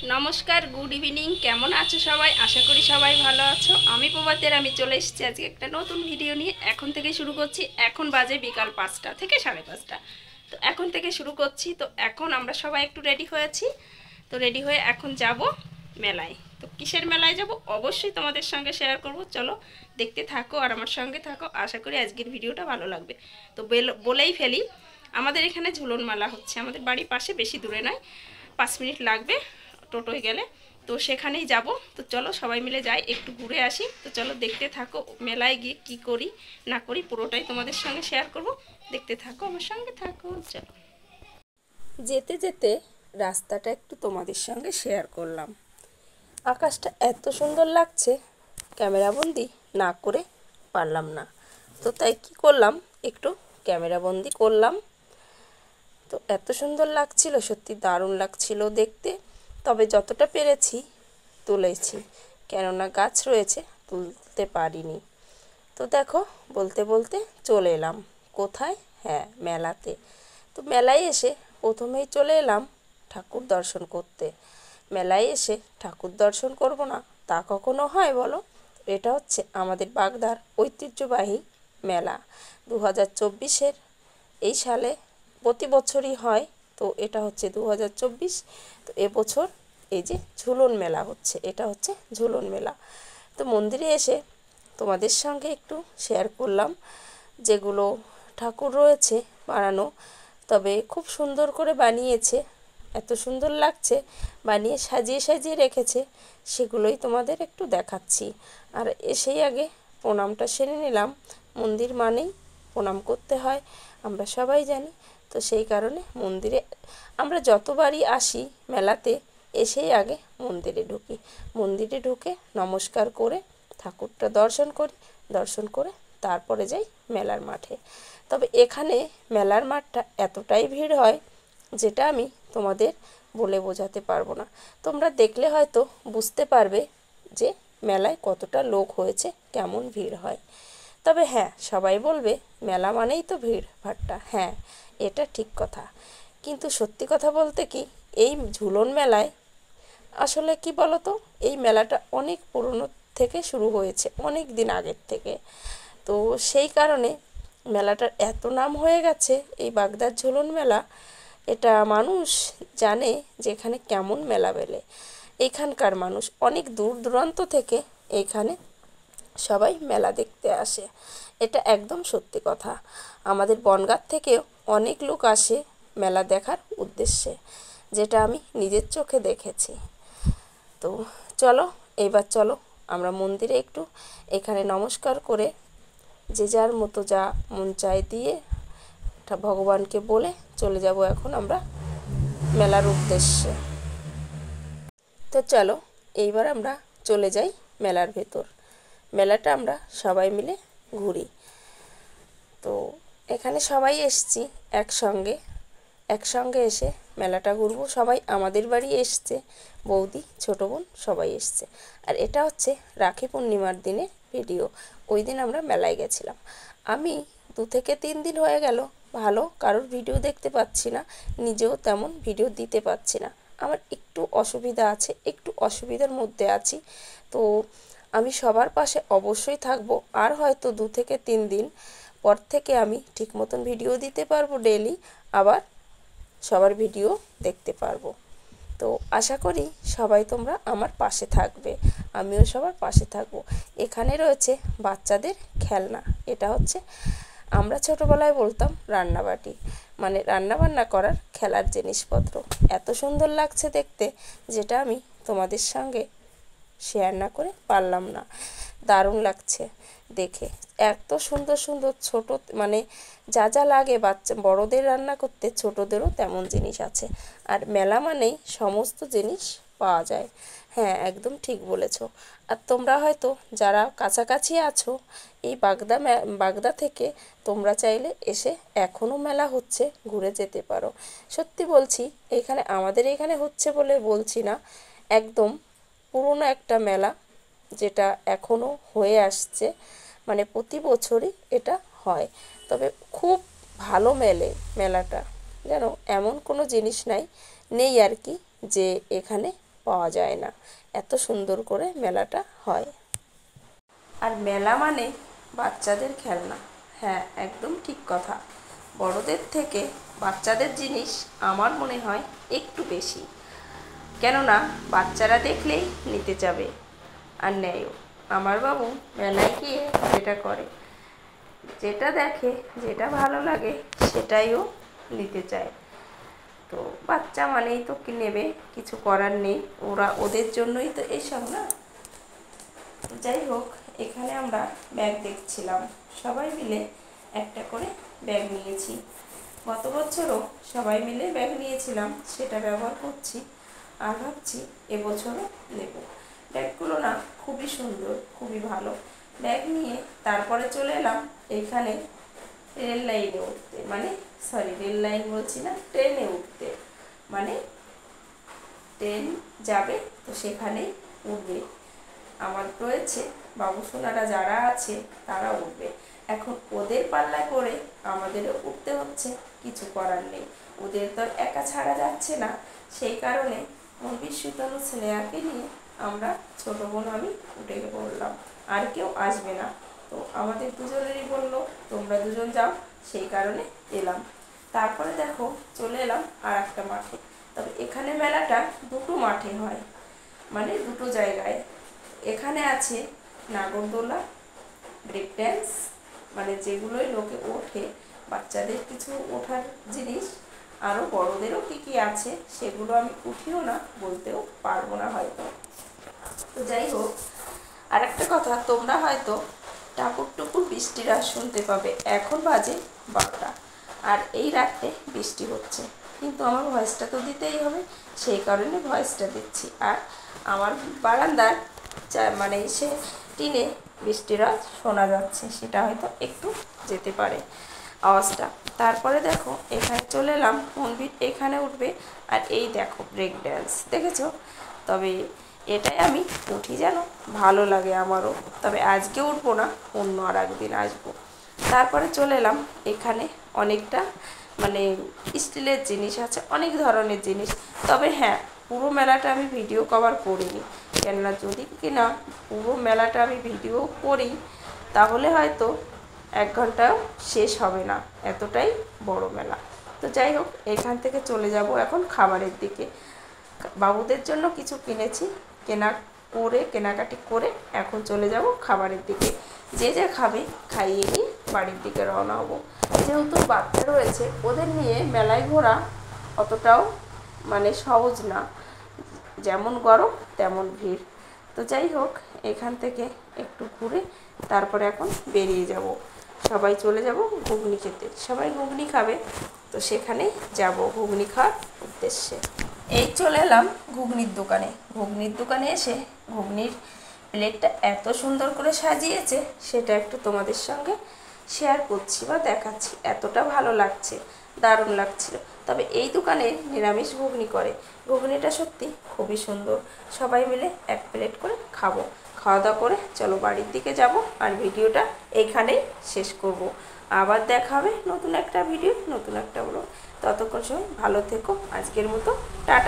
নমস্কার, good evening. কেমন আছো সবাই? আশা করি সবাই ভালো আছো। আমি প্রভাতের আমি চলে এসেছি আজকে একটা নতুন ভিডিও নিয়ে। এখন থেকে শুরু করছি। এখন বাজে বিকাল 5টা থেকে 5:30। তো এখন থেকে শুরু করছি। তো এখন আমরা সবাই একটু রেডি হয়েছি। তো রেডি হয়ে এখন যাব মেলায়। তো কিসের মেলায় যাব অবশ্যই তোমাদের সঙ্গে শেয়ার করব। চলো দেখতে থাকো আর আমার সঙ্গে থাকো। আশা করি আজকের ভিডিওটা ভালো লাগবে। তো বলেই ফেলি, আমাদের এখানে ঝুলন মেলা হচ্ছে। আমাদের বাড়ির পাশে, বেশি দূরে নয়, 5 মিনিট লাগবে টোটোয় গেলে। তো সেখানেই যাব। তো চলো সবাই মিলে যাই, একটু ঘুরে আসি। তো চলো দেখতে থাকো মেলায় গিয়ে কি করি না করি পুরোটাই তোমাদের সঙ্গে শেয়ার করব। দেখতে থাকো, আমার সঙ্গে থাকো। চলো যেতে যেতে রাস্তাটা একটু তোমাদের সঙ্গে শেয়ার করলাম। আকাশটা এত সুন্দর লাগছে, ক্যামেরাবন্দি না করে পারলাম না। তো তাই কি করলাম, একটু ক্যামেরাবন্দি করলাম। তো এত সুন্দর লাগছিল, সত্যি দারুণ লাগছিল দেখতে। তবে যতটা পেরেছি তুলেছি, কেননা গাছ রয়েছে, তুলতে পারিনি। তো দেখো, বলতে বলতে চলে এলাম কোথায়? হ্যাঁ, মেলাতে। তো মেলায় এসে প্রথমেই চলে এলাম ঠাকুর দর্শন করতে। মেলায় এসে ঠাকুর দর্শন করব না তা কখনো হয় বলো? এটা হচ্ছে আমাদের বাগদার ঐতিহ্যবাহী মেলা। 2024-এর এই সালে প্রতি বছরই হয়। তো এটা হচ্ছে 2024। তো এবছর এই যে ঝুলন মেলা হচ্ছে, এটা হচ্ছে ঝুলন মেলা। তো মন্দিরে এসে তোমাদের সঙ্গে একটু শেয়ার করলাম যেগুলো ঠাকুর রয়েছে বানানো। তবে খুব সুন্দর করে বানিয়েছে, এত সুন্দর লাগছে, বানিয়ে সাজিয়ে সাজিয়ে রেখেছে, সেগুলোই তোমাদের একটু দেখাচ্ছি। আর এসেই আগে প্রণামটা সেরে নিলাম। মন্দির মানেই প্রণাম করতে হয়, আমরা সবাই জানি। তো সেই কারণে মন্দিরে আমরা যতবারই আসি মেলাতে, এসেই আগে মন্দিরে ঢুকি। মন্দিরে ঢুকে নমস্কার করে ঠাকুরটা দর্শন করি, দর্শন করে তারপরে যাই মেলার মাঠে। তবে এখানে মেলার মাঠটা এতটাই ভিড় হয় যেটা আমি তোমাদের বলে বোঝাতে পারবো না। তোমরা দেখলে হয়তো বুঝতে পারবে যে মেলায় কতটা লোক হয়েছে, কেমন ভিড় হয়। তবে হ্যাঁ, সবাই বলবে মেলা মানেই তো ভিড় ভাট্টা। হ্যাঁ, এটা ঠিক কথা। কিন্তু সত্যি কথা বলতে কি, এই ঝুলন মেলায় আসলে কি বলো তো, এই মেলাটা অনেক পুরনো থেকে শুরু হয়েছে, অনেক দিন আগের থেকে। তো সেই কারণে মেলাটার এত নাম হয়ে গেছে, এই বাগদার ঝুলন মেলা। এটা মানুষ জানে যে এখানে কেমন মেলা মেলে। এখানকার মানুষ অনেক দূর দূরান্ত থেকে এখানে সবাই মেলা দেখতে আসে। এটা একদম সত্যি কথা। আমাদের বনগাঁ থেকেও অনেক লোক আসে মেলা দেখার উদ্দেশ্যে, যেটা আমি নিজের চোখে দেখেছি। তো চলো, এইবার চলো আমরা মন্দিরে একটু এখানে নমস্কার করে যে যার মতো যা মন চায় দিয়ে ভগবানকে বলে চলে যাব এখন আমরা মেলার উদ্দেশ্যে। তো চলো এইবার আমরা চলে যাই মেলার ভেতর। মেলাটা আমরা সবাই মিলে ঘুরি। তো এখানে সবাই এসছি একসঙ্গে, একসঙ্গে এসে মেলাটা ঘুরবো। সবাই আমাদের বাড়ি এসছে, বৌদি, ছোটো বোন সবাই এসছে। আর এটা হচ্ছে রাখি পূর্ণিমার দিনের ভিডিও। ওই দিন আমরা মেলায় গেছিলাম। আমি 2 থেকে 3 দিন হয়ে গেল ভালো কারোর ভিডিও দেখতে পাচ্ছি না, নিজেও তেমন ভিডিও দিতে পারছি না। আমার একটু অসুবিধা আছে, একটু অসুবিধার মধ্যে আছি। তো আমি সবার পাশে অবশ্যই থাকবো। আর হয়তো 2 থেকে 3 দিন পর থেকে আমি ঠিক মতন ভিডিও দিতে পারবো ডেইলি, আবার সবার ভিডিও দেখতে পারবো। তো আশা করি সবাই তোমরা আমার পাশে থাকবে, আমিও সবার পাশে থাকবো। এখানে রয়েছে বাচ্চাদের খেলনা। এটা হচ্ছে আমরা ছোটোবেলায় বলতাম রান্নাবাটি, মানে রান্নাবান্না করার খেলার জিনিসপত্র। এত সুন্দর লাগছে দেখতে, যেটা আমি তোমাদের সঙ্গে শেয়ার না করে পারলাম না। দারুণ লাগছে দেখে। এত সুন্দর সুন্দর ছোট, মানে যা যা লাগে বাচ্চা বড়দের রান্না করতে, ছোটদেরও তেমন জিনিস আছে। আর মেলা মানেই সমস্ত জিনিস পাওয়া যায়। হ্যাঁ, একদম ঠিক বলেছ। আর তোমরা হয়তো যারা কাছাকাছি আছো এই বাগদা থেকে, তোমরা চাইলে এসে এখনও মেলা হচ্ছে ঘুরে যেতে পারো। সত্যি বলছি, এখানে আমাদের এখানে হচ্ছে বলে বলছি না, একদম পুরনো একটা মেলা, যেটা এখনও হয়ে আসছে। মানে প্রতি বছরই এটা হয়। তবে খুব ভালো মেলাটা, যেন এমন কোনো জিনিস নেই আর কি যে এখানে পাওয়া যায় না। এত সুন্দর করে মেলাটা হয়। আর মেলা মানে বাচ্চাদের খেলনা। হ্যাঁ, একদম ঠিক কথা। বড়দের থেকে বাচ্চাদের জিনিস আমার মনে হয় একটু বেশি। কেননা বাচ্চারা দেখলেই নিতে যাবে, আর নেয়ও। আমার বাবু মেলায় গিয়ে যেটা করে, যেটা দেখে, যেটা ভালো লাগে সেটাইও নিতে চায়। তো বাচ্চা মানেই তো কি নেবে, কিছু করার নেই, ওদের জন্যই তো এইসব না। যাই হোক, এখানে আমরা ব্যাগ দেখছিলাম, সবাই মিলে একটা করে ব্যাগ নিয়েছি। গত বছরও সবাই মিলে ব্যাগ নিয়েছিলাম, সেটা ব্যবহার করছি, আর ভাবছি এবছরও নেব। ব্যাগগুলো না খুবই সুন্দর, খুবই ভালো। ব্যাগ নিয়ে তারপরে চলে এলাম এখানে রেল লাইনে উঠতে, রেল লাইন বলছি না, ট্রেনে উঠতে। মানে ট্রেন যাবে, তো সেখানেই উঠবে। আমার রয়েছে বাবুসোনারা যারা আছে তারা উঠবে। এখন ওদের পাল্লা করে আমাদেরও উঠতে হচ্ছে, কিছু করার নেই। ওদের তো একা ছাড়া যাচ্ছে না, সেই কারণে মনবীর সুতনু স্নেহাকে নিয়ে আমরা ছোটো বোন আমি উঠে পড়লাম। আর কেউ আসবে না, তো আমাদের দুজনেরই বললো তোমরা দুজন যাও, সেই কারণে এলাম। তারপরে দেখো চলে এলাম আর একটা মাঠে। তবে এখানে মেলাটা দুটো মাঠে হয়, মানে দুটো জায়গায়। এখানে আছে নাগরদোলা, ব্রেক ড্যান্স, মানে যেগুলোই লোকে ওঠে, বাচ্চাদের কিছু ওঠার জিনিস, আরও বড়দেরও কী কী আছে সেগুলো আমি উঠিও না, বলতেও পারবো না হয়তো। তো যাই হোক, আর একটা কথা, তোমরা হয়তো টাপুর টুপুর বৃষ্টির আওয়াজ শুনতে পাবে। এখন বাজে 12টা, আর এই রাত্রে বৃষ্টি হচ্ছে, কিন্তু আমার ভয়েসটা তো দিতেই হবে, সেই কারণে ভয়েসটা দিচ্ছি। আর আমার বারান্দার সে টিনে বৃষ্টির আওয়াজ শোনা যাচ্ছে, সেটা হয়তো একটু যেতে পারে আওয়াজটা। তারপরে দেখো এখানে চলে এলাম, মনবীর এখানে উঠবে। আর এই দেখো ব্রেক ড্যান্স, দেখেছো? তবে এটাই আমি উঠি, যেন ভালো লাগে আমারও। তবে আজকে উঠবো না, অন্য আর একদিন আসবো। তারপরে চলে এলাম এখানে, অনেকটা স্টিলের জিনিস আছে, অনেক ধরনের জিনিস। তবে হ্যাঁ, পুরো মেলাটা আমি ভিডিও কভার করিনি, কেননা যদি কিনা পুরো মেলাটা আমি ভিডিও করি তাহলে হয়তো 1 ঘন্টাও শেষ হবে না, এতটাই বড় মেলা। তো যাই হোক, এখান থেকে চলে যাব এখন খাবারের দিকে। বাবুদের জন্য কিছু কিনেছি, কেনাকাটি করে এখন চলে যাব খাবারের দিকে। যে যা খাবে খাইয়ে নিয়ে বাড়ির দিকে রওনা হবো। যেহেতু বাচ্চা রয়েছে, ওদের নিয়ে মেলায় ঘোরা অতটাও সহজ না, যেমন গরম তেমন ভিড়। তো যাই হোক, এখান থেকে একটু ঘুরে তারপরে এখন বেরিয়ে যাব। সবাই চলে যাব ঘুগনি খেতে, সবাই ঘুগনি খাবে, তো সেখানেই যাব ঘুগনি খাওয়ার উদ্দেশ্যে। এই চলে এলাম ঘুগনির দোকানে। ঘুগনির দোকানে এসে ঘুগনির প্লেটটা এত সুন্দর করে সাজিয়েছে, সেটা একটু তোমাদের সঙ্গে শেয়ার করছি বা দেখাচ্ছি। এতটা ভালো লাগছে, দারুণ লাগছিল। তবে এই দোকানে নিরামিষ ঘুগনি করে, ঘুগনিটা সত্যি খুবই সুন্দর। সবাই মিলে 1 প্লেট করে খাবো। খাওয়া দাওয়া করে চলো বাড়ির দিকে যাব, আর ভিডিওটা এইখানেই শেষ করব। আবার দেখা হবে নতুন একটা ভিডিও, নতুন একটা ব্লগ। ততক্ষণ সময় ভালো থেকো। আজকের মতো টাটা।